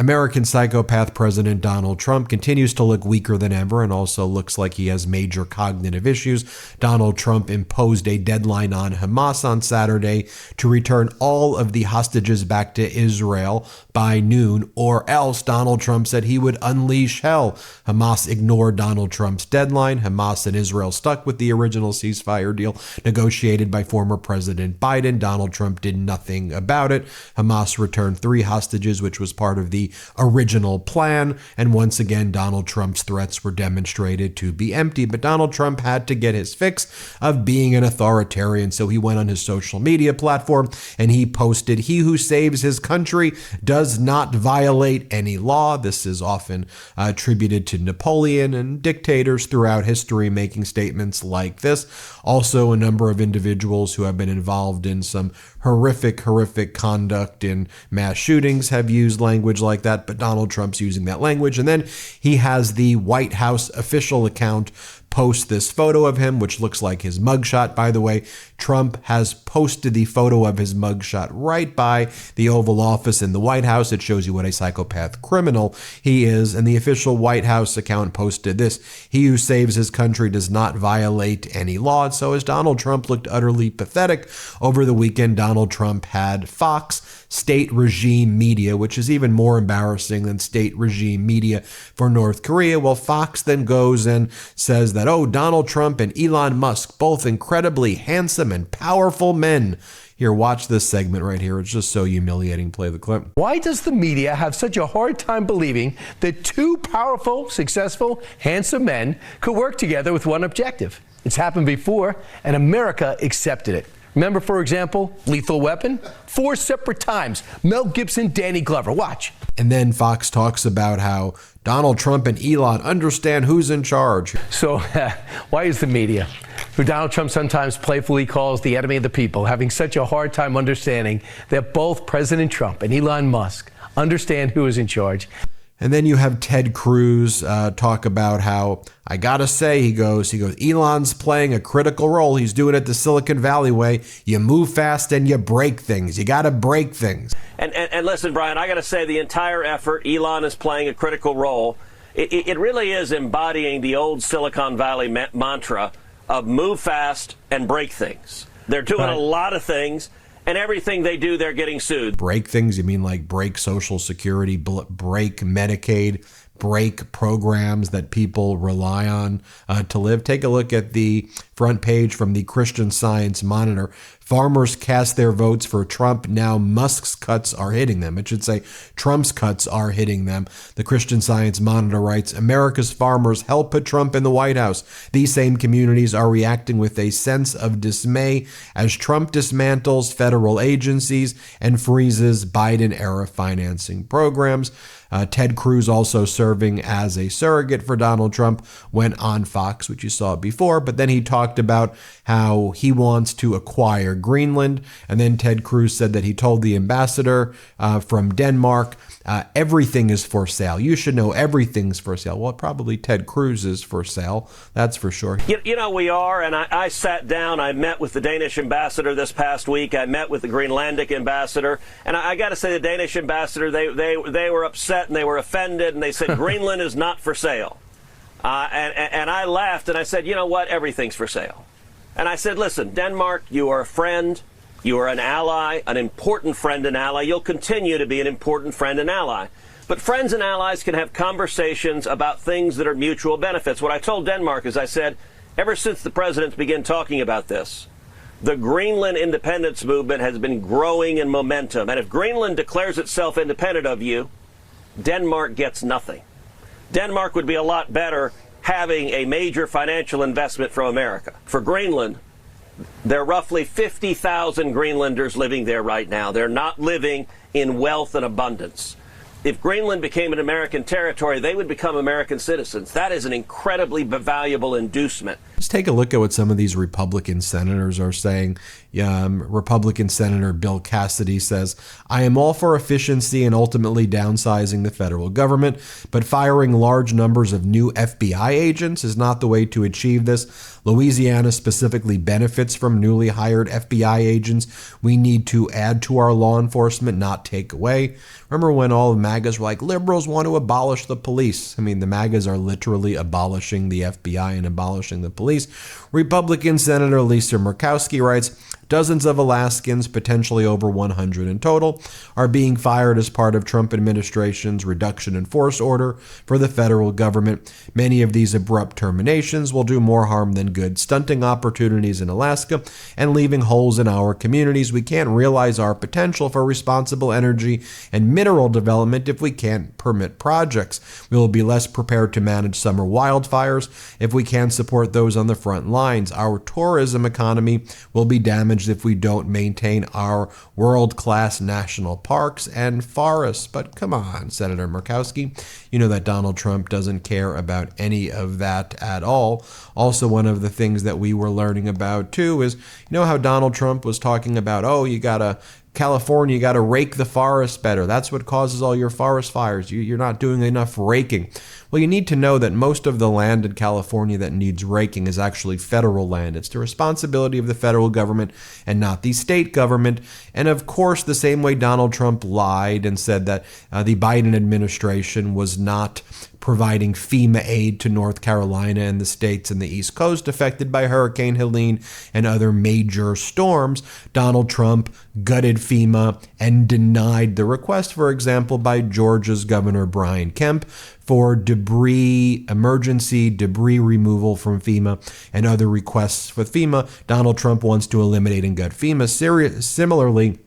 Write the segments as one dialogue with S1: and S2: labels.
S1: American psychopath President Donald Trump continues to look weaker than ever and also looks like he has major cognitive issues. Donald Trump imposed a deadline on Hamas on Saturday to return all of the hostages back to Israel by noon, or else Donald Trump said he would unleash hell. Hamas ignored Donald Trump's deadline. Hamas and Israel stuck with the original ceasefire deal negotiated by former President Biden. Donald Trump did nothing about it. Hamas returned 3 hostages, which was part of the original plan. And once again, Donald Trump's threats were demonstrated to be empty. But Donald Trump had to get his fix of being an authoritarian. So he went on his social media platform and he posted, "He who saves his country does not violate any law." This is often attributed to Napoleon and dictators throughout history making statements like this. Also, a number of individuals who have been involved in some horrific conduct in mass shootings have used language like that, but Donald Trump's using that language. And then he has the White House official account post this photo of him, which looks like his mugshot. By the way, Trump has posted the photo of his mugshot right by the Oval Office in the White House. It shows you what a psychopath criminal he is. And the official White House account posted this: "He who saves his country does not violate any law." And so as Donald Trump looked utterly pathetic over the weekend, Donald Trump had Fox, state regime media, which is even more embarrassing than state regime media for North Korea. Well, Fox then goes and says that, oh, Donald Trump and Elon Musk, both incredibly handsome and powerful men. Here, watch this segment right here. It's just so humiliating. Play the clip.
S2: Why does the media have such a hard time believing that 2 powerful, successful, handsome men could work together with one objective? It's happened before, and America accepted it. Remember, for example, Lethal Weapon? 4 separate times. Mel Gibson, Danny Glover. Watch.
S1: And then Fox talks about how Donald Trump and Elon understand who's in charge.
S2: So why is the media, who Donald Trump sometimes playfully calls the enemy of the people, having such a hard time understanding that both President Trump and Elon Musk understand who is in charge?
S1: And then you have Ted Cruz talk about how, I gotta say, he goes, Elon's playing a critical role. He's doing it the Silicon Valley way. You move fast and you break things. You gotta break things.
S3: And listen, Brian, I gotta say, the entire effort, Elon is playing a critical role. It really is embodying the old Silicon Valley mantra of move fast and break things. They're doing a lot of things. And everything they do, they're getting sued.
S1: Break things? You mean like break Social Security, break Medicaid, break programs that people rely on to live? Take a look at the front page from the Christian Science Monitor. Farmers cast their votes for Trump. Now Musk's cuts are hitting them. It should say Trump's cuts are hitting them. The Christian Science Monitor writes, America's farmers helped put Trump in the White House. These same communities are reacting with a sense of dismay as Trump dismantles federal agencies and freezes Biden-era financing programs. Ted Cruz, also serving as a surrogate for Donald Trump, went on Fox, which you saw before, but then he talked about how he wants to acquire Greenland. And then Ted Cruz said that he told the ambassador from Denmark, everything is for sale. You should know everything's for sale. Well, probably Ted Cruz is for sale. That's for sure.
S3: You know, we are. And I sat down. I met with the Danish ambassador this past week. I met with the Greenlandic ambassador. And I got to say, the Danish ambassador, they were upset and they were offended. And they said, Greenland is not for sale. And I laughed and I said, you know what? Everything's for sale. And I said, listen, Denmark, you are a friend. You are an ally, an important friend and ally. You'll continue to be an important friend and ally. But friends and allies can have conversations about things that are mutual benefits. What I told Denmark is I said, ever since the presidents began talking about this, the Greenland independence movement has been growing in momentum. And if Greenland declares itself independent of you, Denmark gets nothing. Denmark would be a lot better having a major financial investment from America. For Greenland, there are roughly 50,000 Greenlanders living there right now. They're not living in wealth and abundance. If Greenland became an American territory, they would become American citizens. That is an incredibly valuable inducement.
S1: Let's take a look at what some of these Republican senators are saying. Republican Senator Bill Cassidy says, I am all for efficiency and ultimately downsizing the federal government, but firing large numbers of new FBI agents is not the way to achieve this. Louisiana specifically benefits from newly hired FBI agents. We need to add to our law enforcement, not take away. Remember when all of MAGAs were like, liberals want to abolish the police? I mean, the MAGAs are literally abolishing the FBI and abolishing the police. Republican Senator Lisa Murkowski writes, dozens of Alaskans, potentially over 100 in total, are being fired as part of Trump administration's reduction in force order for the federal government. Many of these abrupt terminations will do more harm than good, stunting opportunities in Alaska and leaving holes in our communities. We can't realize our potential for responsible energy and mineral development if we can't permit projects. We will be less prepared to manage summer wildfires if we can't support those on the front lines. Our tourism economy will be damaged if we don't maintain our world-class national parks and forests. But come on, Senator Murkowski, you know that Donald Trump doesn't care about any of that at all. Also, one of the things that we were learning about too is, you know how Donald Trump was talking about, California, you got to rake the forest better. That's what causes all your forest fires. You're not doing enough raking. Well, you need to know that most of the land in California that needs raking is actually federal land. It's the responsibility of the federal government and not the state government. And of course, the same way Donald Trump lied and said that the Biden administration was not providing FEMA aid to North Carolina and the states in the East Coast affected by Hurricane Helene and other major storms, Donald Trump gutted FEMA and denied the request, for example, by Georgia's Governor Brian Kemp for emergency debris removal from FEMA and other requests with FEMA. Donald Trump wants to eliminate and gut FEMA. Similarly,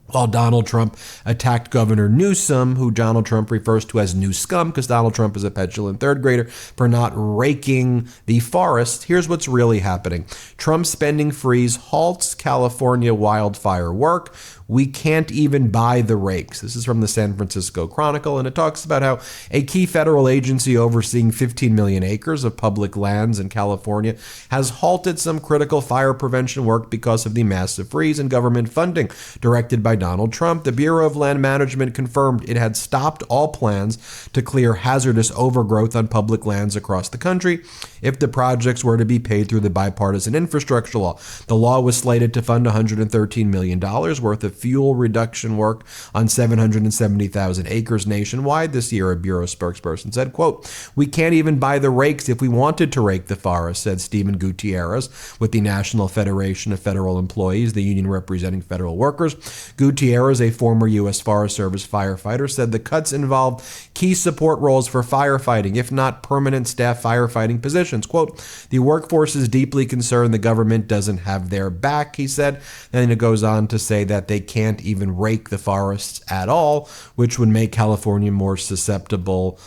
S1: while Donald Trump attacked Governor Newsom, who Donald Trump refers to as New Scum, because Donald Trump is a petulant third grader, for not raking the forest, here's what's really happening. Trump's spending freeze halts California wildfire work. We can't even buy the rakes. This is from the San Francisco Chronicle, and it talks about how a key federal agency overseeing 15 million acres of public lands in California has halted some critical fire prevention work because of the massive freeze in government funding directed by Donald Trump. The Bureau of Land Management confirmed it had stopped all plans to clear hazardous overgrowth on public lands across the country if the projects were to be paid through the bipartisan infrastructure law. The law was slated to fund $113 million worth of fuel reduction work on 770,000 acres nationwide this year, a Bureau spokesperson said, quote, we can't even buy the rakes if we wanted to rake the forest, said Stephen Gutierrez with the National Federation of Federal Employees, the union representing federal workers. Gutierrez, a former U.S. Forest Service firefighter, said the cuts involved key support roles for firefighting, if not permanent staff firefighting positions. Quote, the workforce is deeply concerned the government doesn't have their back, he said. Then it goes on to say that they can't even rake the forests at all, which would make California more susceptible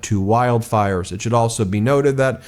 S1: to wildfires. It should also be noted that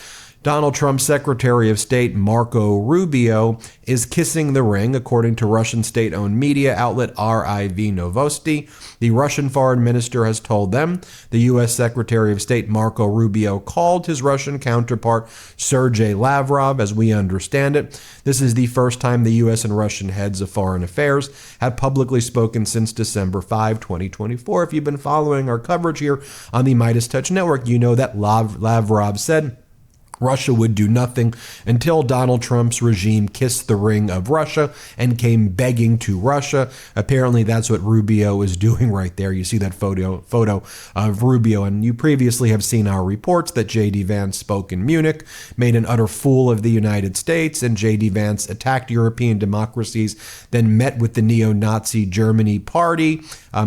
S1: Donald Trump's Secretary of State Marco Rubio is kissing the ring, according to Russian state-owned media outlet RIV Novosti. The Russian foreign minister has told them the U.S. Secretary of State Marco Rubio called his Russian counterpart Sergei Lavrov, as we understand it. This is the first time the U.S. and Russian heads of foreign affairs have publicly spoken since December 5, 2024. If you've been following our coverage here on the MeidasTouch Network, you know that Lavrov said Russia would do nothing until Donald Trump's regime kissed the ring of Russia and came begging to Russia. Apparently, that's what Rubio is doing right there. You see that photo of Rubio, and you previously have seen our reports that J.D. Vance spoke in Munich, made an utter fool of the United States, and J.D. Vance attacked European democracies, then met with the neo-Nazi Germany party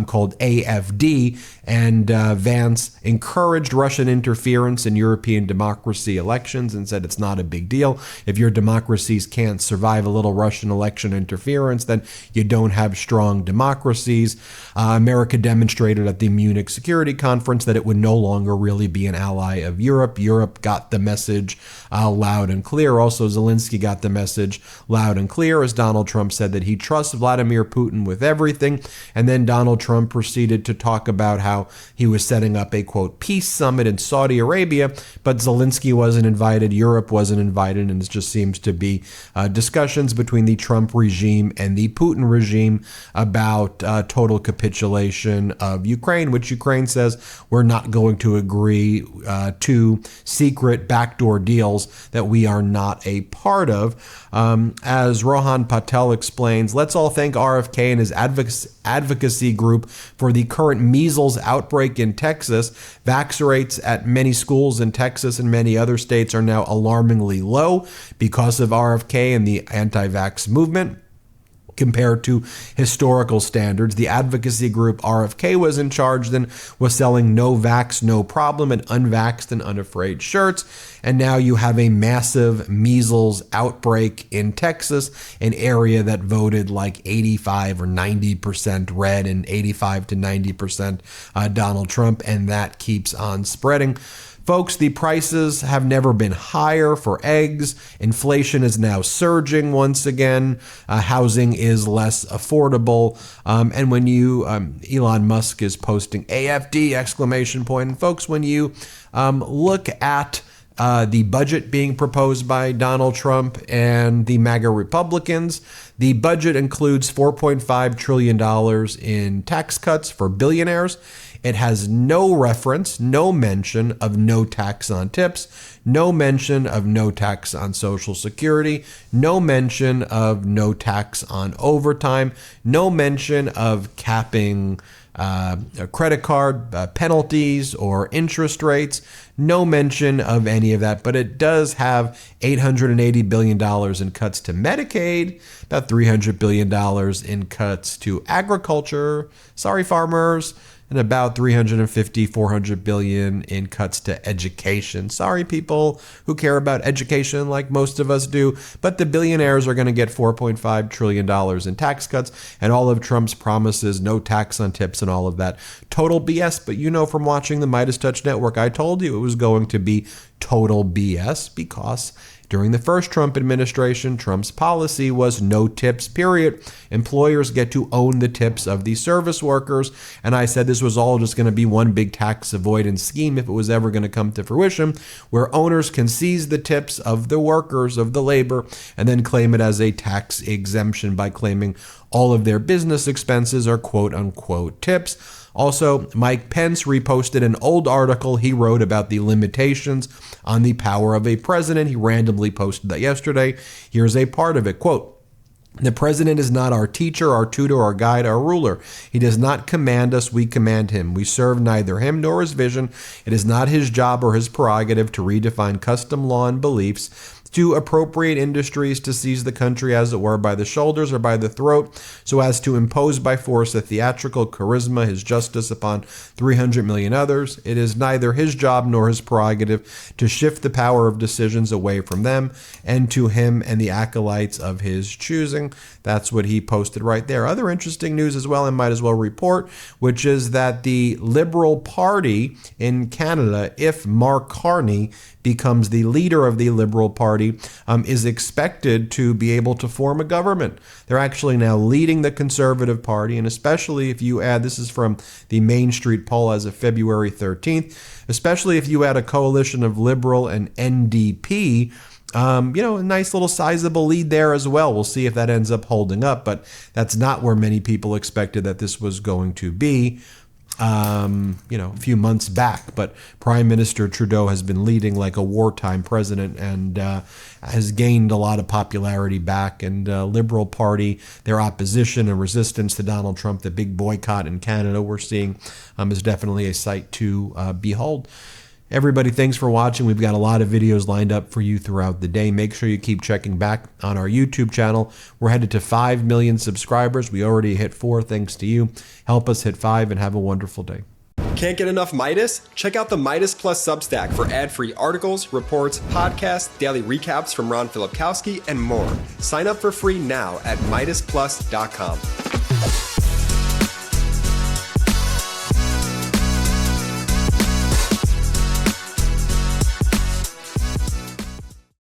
S1: called AfD, and Vance encouraged Russian interference in European democracy elections and said it's not a big deal. If your democracies can't survive a little Russian election interference, then you don't have strong democracies. America demonstrated at the Munich Security Conference that it would no longer really be an ally of Europe. Europe got the message loud and clear. Also, Zelensky got the message loud and clear as Donald Trump said that he trusts Vladimir Putin with everything. And then Donald Trump proceeded to talk about how he was setting up a, quote, peace summit in Saudi Arabia, but Zelensky wasn't invited. Europe wasn't invited, and it just seems to be discussions between the Trump regime and the Putin regime about total capitulation of Ukraine, which Ukraine says we're not going to agree to secret backdoor deals that we are not a part of. As Rohan Patel explains, let's all thank RFK and his advocacy group for the current measles outbreak in Texas. Vax rates at many schools in Texas and many other states are now alarmingly low because of RFK and the anti-vax movement. Compared to historical standards, the advocacy group RFK was in charge then was selling no vax, no problem, and unvaxxed and unafraid shirts. And now you have a massive measles outbreak in Texas, an area that voted like 85 or 90% red and 85 to 90% Donald Trump, and that keeps on spreading. Folks, the prices have never been higher for eggs. Inflation is now surging once again. Housing is less affordable. And when you, Elon Musk is posting AFD exclamation point. And folks, when you look at the budget being proposed by Donald Trump and the MAGA Republicans, the budget includes $4.5 trillion in tax cuts for billionaires. It has no reference, no mention of no tax on tips, no mention of no tax on Social Security, no mention of no tax on overtime, no mention of capping credit card penalties or interest rates, no mention of any of that. But it does have $880 billion in cuts to Medicaid, about $300 billion in cuts to agriculture, sorry farmers, and about $400 billion in cuts to education. Sorry, people who care about education like most of us do, but the billionaires are going to get $4.5 trillion in tax cuts, and all of Trump's promises, no tax on tips and all of that. Total BS, but you know from watching the MeidasTouch Network, I told you it was going to be total BS because during the first Trump administration, Trump's policy was no tips, period. Employers get to own the tips of the service workers. And I said this was all just going to be one big tax avoidance scheme if it was ever going to come to fruition, where owners can seize the tips of the workers, of the labor, and then claim it as a tax exemption by claiming all of their business expenses are quote unquote tips. Also, Mike Pence reposted an old article he wrote about the limitations on the power of a president. He randomly posted that yesterday. Here's a part of it. Quote, "The president is not our teacher, our tutor, our guide, our ruler. He does not command us, we command him. We serve neither him nor his vision. It is not his job or his prerogative to redefine custom law and beliefs, to appropriate industries, to seize the country, as it were, by the shoulders or by the throat, so as to impose by force a theatrical charisma, his justice upon 300 million others. It is neither his job nor his prerogative to shift the power of decisions away from them and to him and the acolytes of his choosing." That's what he posted right there. Other interesting news as well, I might as well report, which is that the Liberal Party in Canada, if Mark Carney becomes the leader of the Liberal Party, is expected to be able to form a government. They're actually now leading the Conservative Party, and especially if you add, this is from the Main Street poll as of February 13th, especially if you add a coalition of Liberal and NDP, a nice little sizable lead there as well. We'll see if that ends up holding up, but that's not where many people expected that this was going to be. A few months back, but Prime Minister Trudeau has been leading like a wartime president and has gained a lot of popularity back. And Liberal Party, their opposition and resistance to Donald Trump, the big boycott in Canada we're seeing, is definitely a sight to behold. Everybody, thanks for watching. We've got a lot of videos lined up for you throughout the day. Make sure you keep checking back on our YouTube channel. We're headed to 5 million subscribers. We already hit 4 thanks to you. Help us hit 5 and have a wonderful day.
S4: Can't get enough Meidas? Check out the Meidas Plus Substack for ad-free articles, reports, podcasts, daily recaps from Ron Filipkowski, and more. Sign up for free now at MeidasPlus.com.